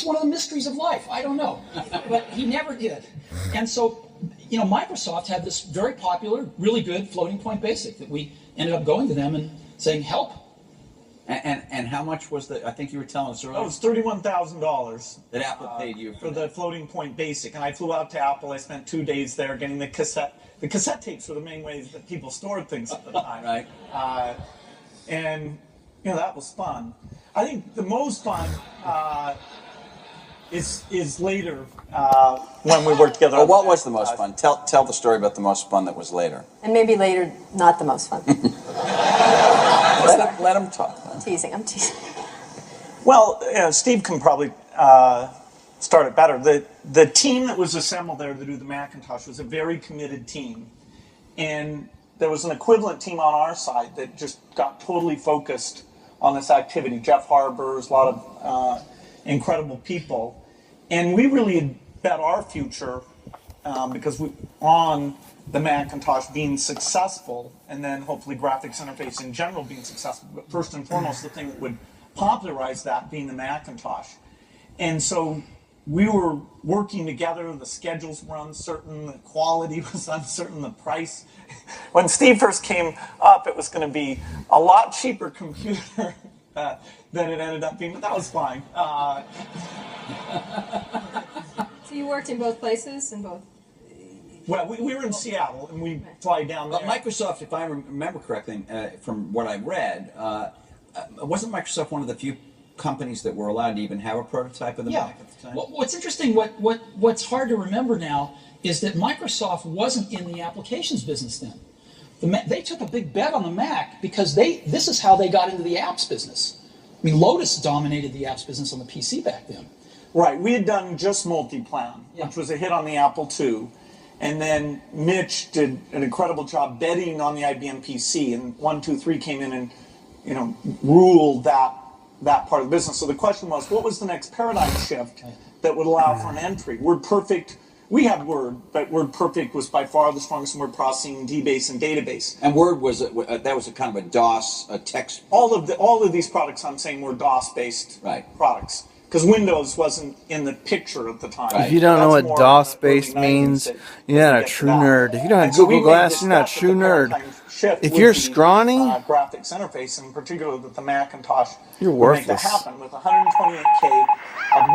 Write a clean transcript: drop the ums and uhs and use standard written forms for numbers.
it's one of the mysteries of life. I don't know. But he never did. And so, Microsoft had this very popular, really good floating point basic that we ended up going to them and saying, help. And how much was I think you were telling us earlier. That was $31,000. That Apple paid you for the floating point basic. And I flew out to Apple. I spent 2 days there getting the cassette. The cassette tapes were the main ways that people stored things at the time. Right. And, that was fun. I think the most fun is later when we worked together. Well, what was the most fun? Tell the story about the most fun that was later. And maybe later, not the most fun. Let him talk. I'm teasing. Well, Steve can probably start it better. The team that was assembled there to do the Macintosh was a very committed team. And there was an equivalent team on our side that just got totally focused on this activity. Jeff Harbers, a lot of incredible people. And we really had bet our future because on the Macintosh being successful, and then hopefully graphics interface in general being successful. But first and foremost, the thing that would popularize that being the Macintosh. And so we were working together, the schedules were uncertain, the quality was uncertain, the price. When Steve first came up, it was going to be a lot cheaper computer than it ended up being, but that was fine. So you worked in both places, in both? Well, we were in Seattle, and we fly down there. But Microsoft, if I remember correctly, from what I read, wasn't Microsoft one of the few companies that were allowed to even have a prototype of the Mac at the time? Well, what's interesting, what's hard to remember now, is that Microsoft wasn't in the applications business then. They took a big bet on the Mac because this is how they got into the apps business. I mean, Lotus dominated the apps business on the PC back then. Right, we had done just Multiplan, which was a hit on the Apple II. And then Mitch did an incredible job betting on the IBM PC, and 123 came in and ruled that part of the business. So the question was, what was the next paradigm shift that would allow for an entry? WordPerfect, we had Word, but WordPerfect was by far the strongest in word processing, DBase, and database. And Word was that was a kind of a DOS, a text. All of these products I'm saying were DOS-based products. Because Windows wasn't in the picture at the time. If you don't know what DOS-based means, you're not a true nerd. If you don't have Google Glass, you're not a true nerd. If you're scrawny, graphics interface, in particular with the Macintosh, you're would make that worthless. happen with 128K of